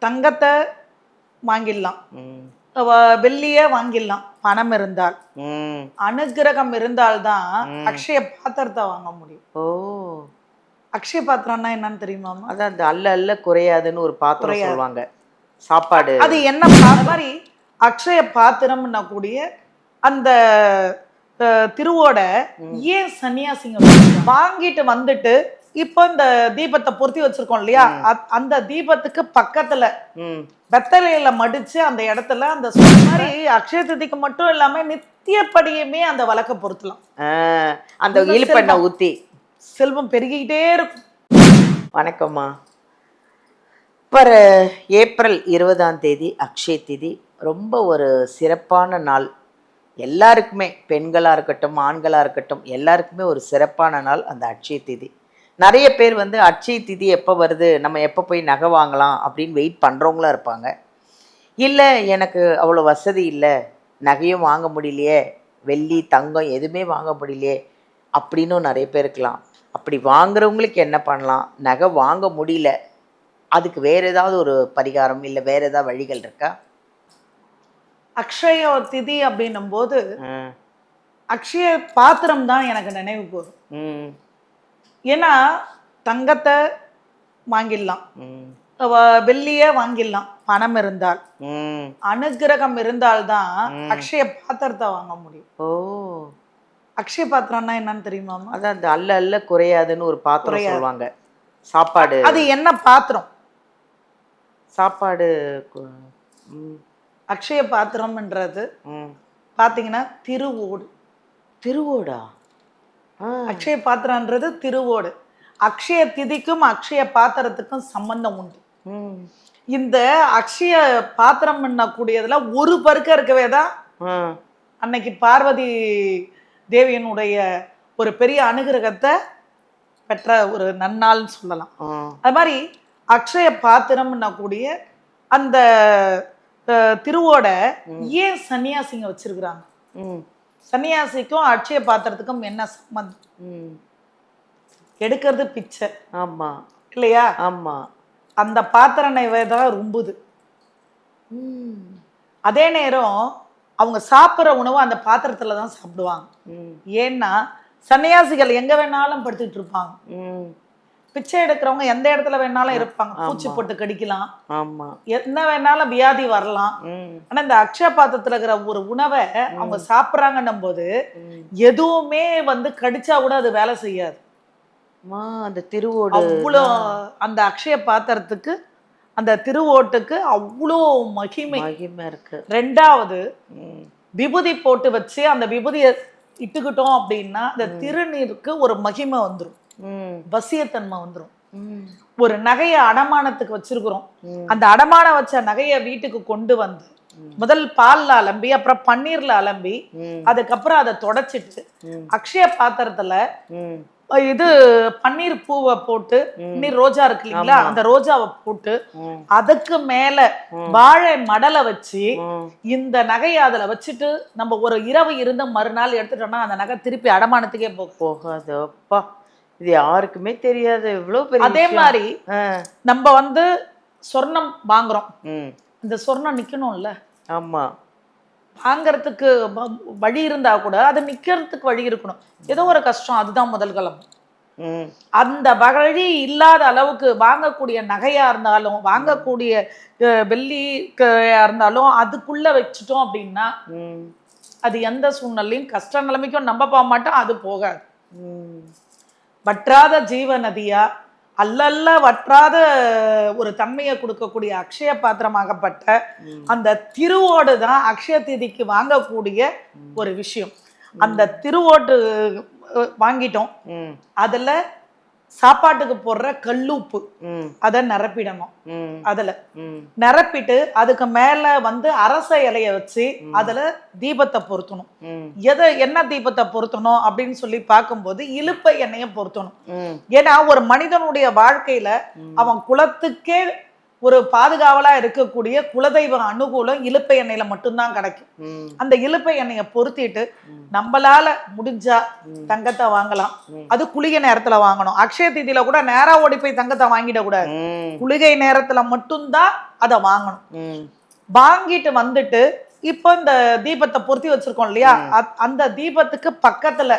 தங்கத்தை வாங்கிடலாம், வெள்ளியே வாங்கிடலாம் பணம் இருந்தால். அனுக்கிரகம் இருந்தால்தான் அக்ஷய பாத்திரத்தை வாங்க முடியும். ஓ, அக்ஷய பாத்திரம்னா என்னன்னு தெரியுமா? அதான் அந்த அல்ல அல்ல குறையாதுன்னு ஒரு பாத்திரம் சொல்லுவாங்க, சாப்பாடு. அது என்ன மாதிரி அக்ஷய பாத்திரம்னா கூடிய அந்த திருவோட ஏன் சன்னியாசிங்க வாங்கிட்டு வந்துட்டு இப்போ இந்த தீபத்தை பொருத்தி வச்சிருக்கோம் இல்லையா, அந்த தீபத்துக்கு பக்கத்துல வெத்தலையில மடிச்சு அந்த இடத்துல அந்த மாதிரி அக்ஷய திதிக்கு மட்டும் இல்லாம நித்தியப்படியுமே அந்த வழக்க பொருத்தலாம். அந்த இழுப்பெண்ணெய் ஊத்தி செல்வம் பெருகிக்கிட்டே இருக்கும். வணக்கம்மா. வர ஏப்ரல் 20ஆம் தேதி அக்ஷய திதி. ரொம்ப ஒரு சிறப்பான நாள். எல்லாருக்குமே, பெண்களாக இருக்கட்டும் ஆண்களாக இருக்கட்டும், எல்லாருக்குமே ஒரு சிறப்பான நாள் அந்த அக்ஷய திதி. நிறைய பேர் வந்து அட்சய திதி எப்போ வருது, நம்ம எப்போ போய் நகை வாங்கலாம் அப்படின்னு வெயிட் பண்ணுறவங்களாம் இருப்பாங்க. இல்லை எனக்கு அவ்வளோ வசதி இல்லை, நகையும் வாங்க முடியலையே, வெள்ளி தங்கம் எதுவுமே வாங்க முடியலையே அப்படின்னும் நிறைய பேர் இருக்கலாம். அப்படி வாங்குறவங்களுக்கு என்ன பண்ணலாம், நகை வாங்க முடியல, அதுக்கு வேறு ஏதாவது ஒரு பரிகாரம் இல்லை வேறு ஏதாவது வழிகள் இருக்கா? அக்ஷய திதி அப்படின்னும் போது அக்ஷய பாத்திரம் தான் எனக்கு நினைவுக்கு வரும். ஏன்னா தங்கத்தை வாங்கிடலாம், வெள்ளியே வாங்கிடலாம் பணம் இருந்தால். அனுக்கிரகம் இருந்தால்தான் அக்ஷய பாத்திரத்தை வாங்க முடியும். ஓ, அக்ஷய பாத்திரம்னா என்னன்னு தெரியுமா? அதான் அந்த அல்ல அல்ல குறையாதுன்னு ஒரு பாத்திரம் சொல்லுவாங்க, சாப்பாடு. அது என்ன பாத்திரம்? சாப்பாடு. அக்ஷய பாத்திரம்ன்றது பாத்தீங்கன்னா திருவோடு. திருவோடா? அக்ஷய பாத்திரம்ன்றது திருவோடு. அக்ஷய திதிக்கும் அக்ஷய பாத்திரத்துக்கும் சம்பந்தம் உண்டு. இந்த அக்ஷய பாத்திரம் கூடியதுல ஒரு பருக்க இருக்கவே தான் அன்னைக்கு பார்வதி தேவியனுடைய ஒரு பெரிய அனுகிரகத்தை பெற்ற ஒரு நன்னாள்னு சொல்லலாம். அது மாதிரி அக்ஷய பாத்திரம்னா கூடிய அந்த திருவோட ஏன் சன்னியாசிங்க வச்சிருக்கிறாங்க? சன்னியாசிக்கும் அக்ஷய பாத்திரத்துக்கும் என்ன சம்பந்தம்? எடுக்கிறது பிச்சை. ஆமா இல்லையா? ஆமா. அந்த பாத்திர நைவேதான் ரொம்புது. அதே நேரம் அவங்க சாப்பிட்ற உணவு அந்த பாத்திரத்துல தான் சாப்பிடுவாங்க. ஏன்னா சன்னியாசிகள் எங்க வேணாலும் படுத்துட்டு இருப்பாங்க. பிச்சை எடுக்கிறவங்க எந்த இடத்துல வேணாலும் இருப்பாங்க, பூச்சி போட்டு கடிக்கலாம், என்ன வேணாலும் வியாதி வரலாம். ஆனா இந்த அக்ஷய பாத்திரத்துல இருக்கிற ஒரு உணவை அவங்க சாப்பிட்றாங்கன்னும் போது எதுவுமே வந்து கடிச்சா கூட அது வேலை செய்யாது. அந்த திருவோடு அவ்வளோ, அந்த அக்ஷய பாத்திரத்துக்கு அந்த திருவோட்டுக்கு அவ்வளோ மகிமை இருக்கு. ரெண்டாவது விபூதி போட்டு வச்சு அந்த விபூதியை இட்டுக்கிட்டோம் அப்படின்னா அந்த திருநீருக்கு ஒரு மகிமை வந்துடும், வசியத்தன்மை வந்துடும். ஒரு நகையை அடமானத்துக்கு வச்சிருக்கிறோம், அந்த அடமானம் வச்ச நகையை வீட்டுக்கு கொண்டு வந்து முதல் பால்ல அலம்பி அப்புறம் பன்னீர்ல அலம்பி அதுக்கப்புறம் அதை தொடச்சிட்டு அக்ஷய பாத்திரத்துல இது பன்னீர் பூவை போட்டு, பன்னீர் ரோஜா இருக்கு இல்லைங்களா, அந்த ரோஜாவை போட்டு அதுக்கு மேல வாழை மடலை வச்சு இந்த நகையை அதுல வச்சுட்டு நம்ம ஒரு இரவு இருந்து மறுநாள் எடுத்துட்டோம்னா அந்த நகை திருப்பி அடமானத்துக்கே போகாது. அப்பா, இது யாருக்குமே தெரியாது, இவ்வளவு பெரிய. அதே மாதிரி நம்ம வந்து சொர்ணம் வாங்குறோம், இந்த சொர்ணம் நிக்கணும்ல. ஆமா, வாங்கறதுக்கு வழி இருந்தா கூட அது நிக்கிறதுக்கு வழி இருக்கணும். ஏதோ ஒரு கஷ்டம், அதுதான் முதல் காலம். அந்த வழி இல்லாத அளவுக்கு வாங்கக்கூடிய நகையா இருந்தாலும் வாங்கக்கூடிய வெள்ளியா இருந்தாலும் அதுக்குள்ள வச்சுட்டோம் அப்படின்னா அது எந்த சூழ்நிலையும் கஷ்ட நிலைமைக்கும் நம்ப போக மாட்டோம், அது போகாது. வற்றாத ஜீவ நதியா அல்லல்ல வற்றாத ஒரு தன்மையை கொடுக்கக்கூடிய அக்ஷய பாத்திரமாகப்பட்ட அந்த திருவோடு தான் அக்ஷய திதிக்கு வாங்கக்கூடிய ஒரு விஷயம். அந்த திருவோட்டு வாங்கிட்டோம், அதுல சாப்பாட்டுக்கு போடுற கல்லுப்பு அதை நிரப்பிடணும். அதுல நிரப்பிட்டு அதுக்கு மேல வந்து அரச இலைய வச்சு அதுல தீபத்தை பொருத்தணும். என்ன தீபத்தை பொருத்தணும் அப்படின்னு சொல்லி பார்க்கும்போது இலுப்பை எண்ணெயை பொருத்தணும். ஏன்னா ஒரு மனிதனுடைய வாழ்க்கையில அவன் குலத்துக்கே ஒரு பாதுகாவலா இருக்கக்கூடிய குலதெய்வ அனுகூலம் இலுப்பை எண்ணெயில மட்டும்தான் கிடைக்கும். அந்த இலுப்பை எண்ணெயை பொருத்திட்டு நம்மளால முடிஞ்சா தங்கத்தை வாங்கலாம். அது குளிகை நேரத்துல வாங்கணும். அக்ஷய தீதியில கூட நேரா ஓடி போய் தங்கத்தை வாங்கிட கூடாது. குளிகை நேரத்துல மட்டும்தான் அதை வாங்கணும். வாங்கிட்டு வந்துட்டு இப்ப இந்த தீபத்தை பொருத்தி வச்சிருக்கோம் இல்லையா, அந்த தீபத்துக்கு பக்கத்துல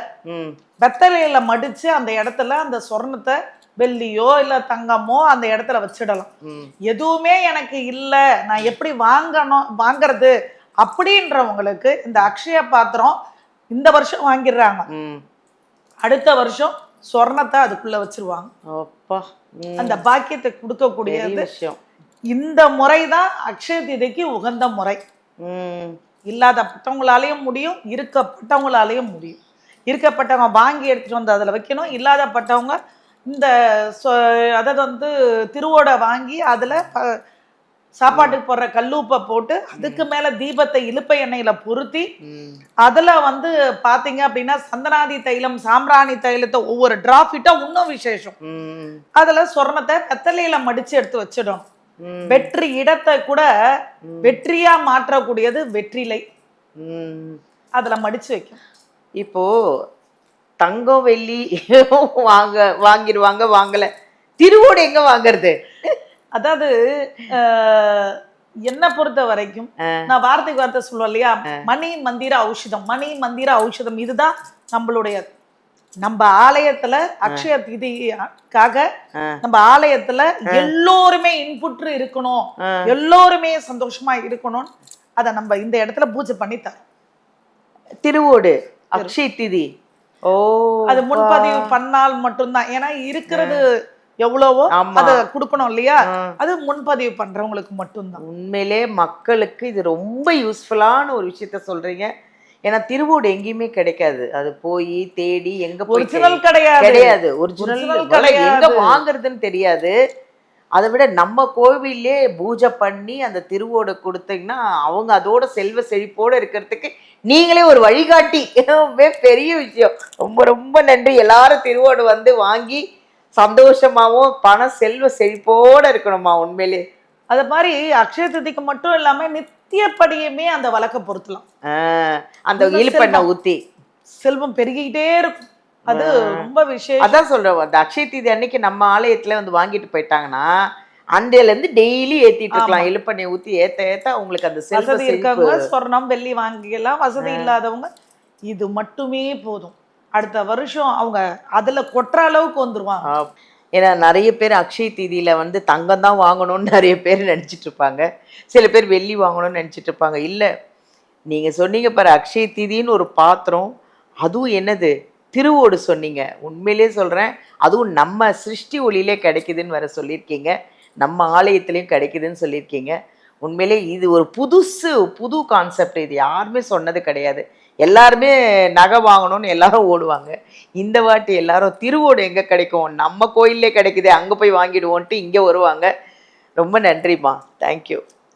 வெத்தலையில மடிச்சு அந்த இடத்துல அந்த சொர்ணத்தை, வெள்ளியோ இல்ல தங்கமோ அந்த இடத்துல வச்சிடலாம். எதுவுமே எனக்கு இல்ல, நான் எப்படி வாங்குறது அப்படின்றவங்களுக்கு இந்த அக்ஷய பாத்திரம் இந்த வருஷம் வாங்கிடுறாங்க, அடுத்த வருஷம் சொர்ணத்தை அதுக்குள்ள வச்சிருவாங்க. அந்த பாக்கியத்தை கொடுக்கக்கூடியது இந்த முறைதான் அக்ஷய தீதிக்கு உகந்த முறை. இல்லாதப்பட்டவங்களாலையும் முடியும், இருக்கப்பட்டவங்களாலையும் முடியும். இருக்கப்பட்டவங்க வாங்கி எடுத்துட்டு வந்து அதுல வைக்கணும். இல்லாதப்பட்டவங்க இந்த அதாவது வந்து திருவோட வாங்கி அதுல சாப்பாட்டுக்கு போடுற கல்லூப்பை போட்டு அதுக்கு மேல தீபத்தை இலுப்பை எண்ணெயில பொருத்தி அதுல வந்து பாத்தீங்க அப்படின்னா சந்தனாதி தைலம், சாம்பிராணி தைலத்தை ஒவ்வொரு டிராஃபிட்டா இன்னும் விசேஷம். அதுல சொர்ணத்தை வெத்தலையில மடிச்சு எடுத்து வச்சிடணும். வெற்றி இடத்தை கூட வெற்றியா மாற்றக்கூடியது வெற்றிலை, அதுல மடிச்சு வைக்கும். இப்போ தங்கம் வெள்ளி வாங்கிடுவாங்க, வாங்கல, திருவோடு எங்க வாங்குறது? அதாவது என்ன பொறுத்த வரைக்கும் நான் வார்த்தைக்கு வார்த்தை சொல்லுவேன் இல்லையா, மணி மந்திர ஔஷதம், மணி மந்திர ஔஷதம், இதுதான் நம்மளுடைய நம்ம ஆலயத்துல அக்ஷய தீதிக்காக நம்ம ஆலயத்துல எல்லோருமே இன்புற்று இருக்கணும், எல்லோருமே சந்தோஷமா இருக்கணும். அத நம்ம இந்த இடத்துல பூஜை பண்ணி தரோம். திருவோடு அக்ஷய திதி அது முன்பதிவு பண்ணால் மட்டும்தான். ஏன்னா இருக்கிறது எவ்வளவோ அத கொடுக்கணும் இல்லையா, அது முன்பதிவு பண்றவங்களுக்கு மட்டும்தான். உண்மையிலே மக்களுக்கு இது ரொம்ப யூஸ்ஃபுல்லான ஒரு விஷயத்த சொல்றீங்க. ஏன்னா திருவோடு எங்கேயுமே கிடைக்காது. அது போய் தேடி எங்க ஒரிஜினல் கிடையாது, ஒரிஜினல் எங்க வாங்குறதுன்னு தெரியாது. அதை விட நம்ம கோவிலே பூஜை பண்ணி அந்த திருவோடு கொடுத்தீங்கன்னா அவங்க அதோட செல்வ செழிப்போட இருக்கிறதுக்கு நீங்களே ஒரு வழிகாட்டி. பெரிய விஷயம். ரொம்ப ரொம்ப நன்றி. எல்லாரும் திருவோடு வந்து வாங்கி சந்தோஷமாவும் பண செல்வ செழிப்போட இருக்கணுமா. உண்மையிலே அது மாதிரி அக்ஷய தீதிக்கு மட்டும் இல்லாம நித்தியப்படியுமே அந்த வழக்க பொறுத்தலாம். அந்த இழுப்பெண்ணை ஊத்தி செல்வம் பெருகிக்கிட்டே இருக்கும். அது ரொம்ப விஷயம். அதான் சொல்றோம், அந்த அக்ஷய தீதி அன்னைக்கு நம்ம ஆலயத்துல வந்து வாங்கிட்டு போயிட்டாங்கன்னா அண்டையில இருந்து டெய்லி ஏத்திட்டு இருக்கலாம். இழுப்பெண்ணெய் ஊத்தி ஏத்த ஏத்த அவங்களுக்கு அந்த வசதி இருக்கவங்க சொர்ணம் வெள்ளி வாங்கிக்கலாம், வசதி இல்லாதவங்க இது மட்டுமே போதும். அடுத்த வருஷம் அவங்க அதுல கொட்டுற அளவுக்கு வந்துருவாங்க. ஏன்னா நிறைய பேர் அக்ஷய தீதியில வந்து தங்கம் தான் வாங்கணும்னு நிறைய பேர் நினைச்சிட்டு இருப்பாங்க, சில பேர் வெள்ளி வாங்கணும்னு நினைச்சிட்டு இருப்பாங்க. இல்ல, நீங்க சொன்னீங்க பாரு அக்ஷய தீதின்னு ஒரு பாத்திரம், அதுவும் என்னது திருவோடு சொன்னீங்க. உண்மையிலே சொல்றேன், அதுவும் நம்ம சிருஷ்டி ஒளியிலே கிடைக்குதுன்னு வர சொல்லியிருக்கீங்க, நம்ம ஆலயத்திலையும் கிடைக்குதுன்னு சொல்லியிருக்கீங்க. உண்மையிலே இது ஒரு புது கான்செப்ட். இது யாருமே சொன்னது கிடையாது. எல்லாருமே நகை வாங்கணும்னு எல்லாரும் ஓடுவாங்க. இந்த வாட்டி எல்லாரும் திருவோடு எங்கே கிடைக்கும், நம்ம கோயிலே கிடைக்குது, அங்கே போய் வாங்கிடுவோன்ட்டு இங்கே வருவாங்க. ரொம்ப நன்றிம்மா, தேங்க்யூ.